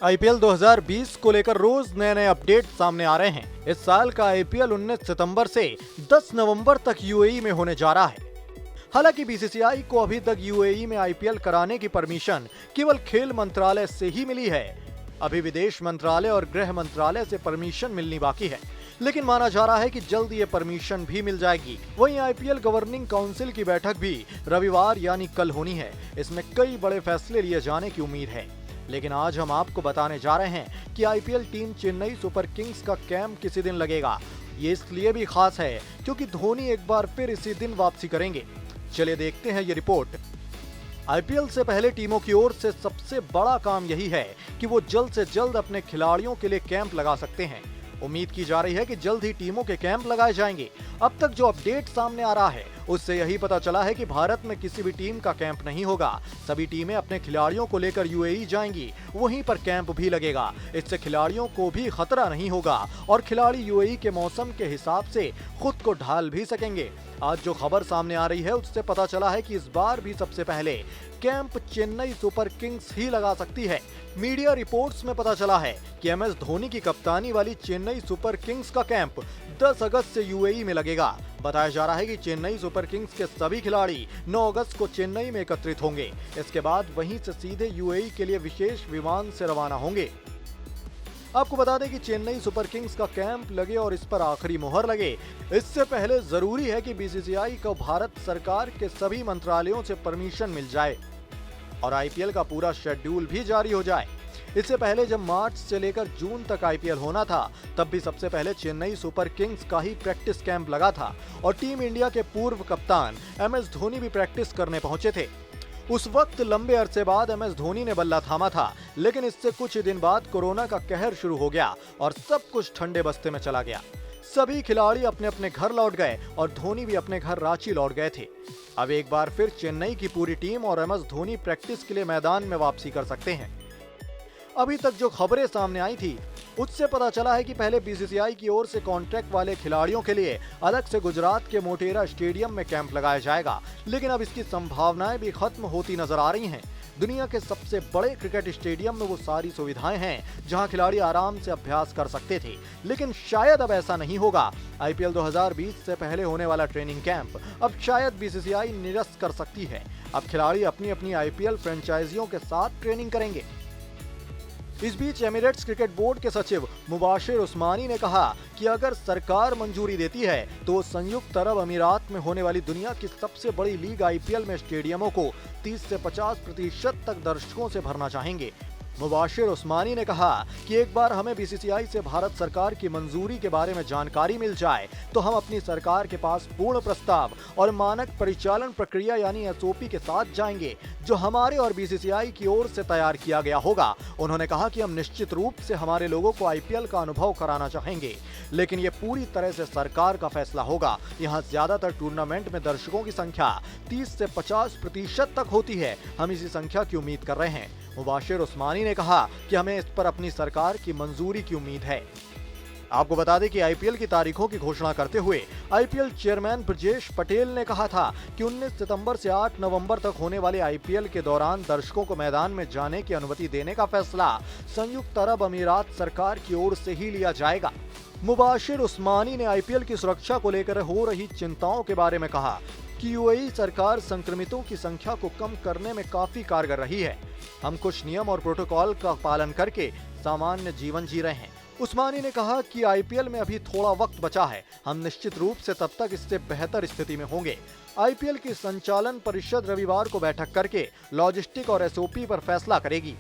IPL 2020 को लेकर रोज नए नए अपडेट सामने आ रहे हैं। इस साल का आईपीएल 19 सितंबर से 10 नवंबर तक यूएई में होने जा रहा है। हालांकि बीसीसीआई को अभी तक यूएई में आईपीएल कराने की परमिशन केवल खेल मंत्रालय से ही मिली है। अभी विदेश मंत्रालय और गृह मंत्रालय से परमिशन मिलनी बाकी है, लेकिन माना जा रहा है कि जल्द ये परमिशन भी मिल जाएगी। वहीं आईपीएल गवर्निंग काउंसिल की बैठक भी रविवार यानी कल होनी है। इसमें कई बड़े फैसले लिए जाने की उम्मीद है। लेकिन आज हम आपको बताने जा रहे हैं कि IPL team Chennai super Kings का कैंप किसी दिन लगेगा। ये इसलिए भी खास है क्योंकि धोनी एक बार फिर इसी दिन वापसी करेंगे। चलिए देखते हैं ये रिपोर्ट। आईपीएल से पहले टीमों की ओर से सबसे बड़ा काम यही है कि वो जल्द से जल्द अपने खिलाड़ियों के लिए कैंप लगा सकते हैं। उम्मीद की जा रही है कि जल्द ही टीमों के कैंप लगाए जाएंगे। अब तक जो अपडेट सामने आ रहा है उससे यही पता चला है कि भारत में किसी भी टीम का कैंप नहीं होगा। सभी टीमें अपने खिलाड़ियों को लेकर यूएई जाएंगी, वहीं पर कैंप भी लगेगा। इससे खिलाड़ियों को भी खतरा नहीं होगा और खिलाड़ी यूएई के मौसम के हिसाब से खुद को ढाल भी सकेंगे। आज जो खबर सामने आ रही है उससे पता चला है कि इस बार भी सबसे पहले कैंप चेन्नई सुपर किंग्स ही लगा सकती है। मीडिया रिपोर्ट्स में पता चला है कि एमएस धोनी की कप्तानी वाली चेन्नई सुपर किंग्स का कैंप 10 अगस्त से यूएई में लगेगा। बताया जा रहा है कि चेन्नई सुपर किंग्स के सभी खिलाड़ी 9 अगस्त को चेन्नई में एकत्रित होंगे। इसके बाद वहीं से सीधे यूएई के लिए विशेष विमान से रवाना होंगे। आपको बता दें कि चेन्नई सुपर किंग्स का कैंप लगे और इस पर आखिरी मोहर लगे, इससे पहले जरूरी है कि बीसीसीआई को भारत सरकार के सभी मंत्रालयों से परमिशन मिल जाए और आईपीएल का पूरा शेड्यूल भी जारी हो जाए। इससे पहले जब मार्च से लेकर जून तक आईपीएल होना था, तब भी सबसे पहले चेन्नई सुपर किंग्स का ही प्रैक्टिस कैंप लगा था और टीम इंडिया के पूर्व कप्तान एमएस धोनी भी प्रैक्टिस करने पहुंचे थे। उस वक्त लंबे अरसे बाद एमएस धोनी ने बल्ला थामा था, लेकिन इससे कुछ दिन बाद कोरोना का कहर शुरू हो गया और सब कुछ ठंडे बस्ते में चला गया। सभी खिलाड़ी अपने अपने घर लौट गए और धोनी भी अपने घर रांची लौट गए थे। अब एक बार फिर चेन्नई की पूरी टीम और एमएस धोनी प्रैक्टिस के लिए मैदान में वापसी कर सकते हैं। अभी तक जो खबरें सामने आई थी उससे पता चला है कि पहले बीसीसीआई की ओर से कॉन्ट्रैक्ट वाले खिलाड़ियों के लिए अलग से गुजरात के मोटेरा स्टेडियम में कैंप लगाया जाएगा, लेकिन अब इसकी संभावनाएं भी खत्म होती नजर आ रही हैं। दुनिया के सबसे बड़े क्रिकेट स्टेडियम में वो सारी सुविधाएं हैं जहां खिलाड़ी आराम से अभ्यास कर सकते थे, लेकिन शायद अब ऐसा नहीं होगा। आईपीएल 2020 से पहले होने वाला ट्रेनिंग कैंप अब शायद बीसीसीआई निरस्त कर सकती है। अब खिलाड़ी अपनी अपनी आईपीएल फ्रेंचाइजियों के साथ ट्रेनिंग करेंगे। इस बीच एमिरेट्स क्रिकेट बोर्ड के सचिव मुबाशिर उस्मानी ने कहा कि अगर सरकार मंजूरी देती है तो संयुक्त अरब अमीरात में होने वाली दुनिया की सबसे बड़ी लीग आईपीएल में स्टेडियमों को 30 से 50% तक दर्शकों से भरना चाहेंगे। मुबाशिर उस्मानी ने कहा कि एक बार हमें बीसीसीआई से भारत सरकार की मंजूरी के बारे में जानकारी मिल जाए तो हम अपनी सरकार के पास पूर्ण प्रस्ताव और मानक परिचालन प्रक्रिया यानी एसओपी के साथ जाएंगे, जो हमारे और बीसीसीआई की ओर से तैयार किया गया होगा। उन्होंने कहा कि हम निश्चित रूप से हमारे लोगों को आईपीएल का अनुभव कराना चाहेंगे, लेकिन ये पूरी तरह से सरकार का फैसला होगा। यहाँ ज्यादातर टूर्नामेंट में दर्शकों की संख्या 30 से 50% तक होती है। हम इसी संख्या की उम्मीद कर रहे हैं। मुबाशिर उस्मानी ने कहा कि हमें इस पर अपनी सरकार की मंजूरी की उम्मीद है। आपको बता दें कि आईपीएल की तारीखों की घोषणा करते हुए आईपीएल चेयरमैन ब्रजेश पटेल ने कहा था कि 19 सितंबर से 8 नवंबर तक होने वाले आईपीएल के दौरान दर्शकों को मैदान में जाने की अनुमति देने का फैसला संयुक्त अरब अमीरात सरकार की ओर से ही लिया जाएगा। मुबाशिर उस्मानी ने आईपीएल की सुरक्षा को लेकर हो रही चिंताओं के बारे में कहा कि यूएई सरकार संक्रमितों की संख्या को कम करने में काफी कारगर रही है। हम कुछ नियम और प्रोटोकॉल का पालन करके सामान्य जीवन जी रहे हैं। उस्मानी ने कहा कि आईपीएल में अभी थोड़ा वक्त बचा है। हम निश्चित रूप से तब तक इससे बेहतर स्थिति में होंगे। आईपीएल की संचालन परिषद रविवार को बैठक करके लॉजिस्टिक और एसओपी पर फैसला करेगी।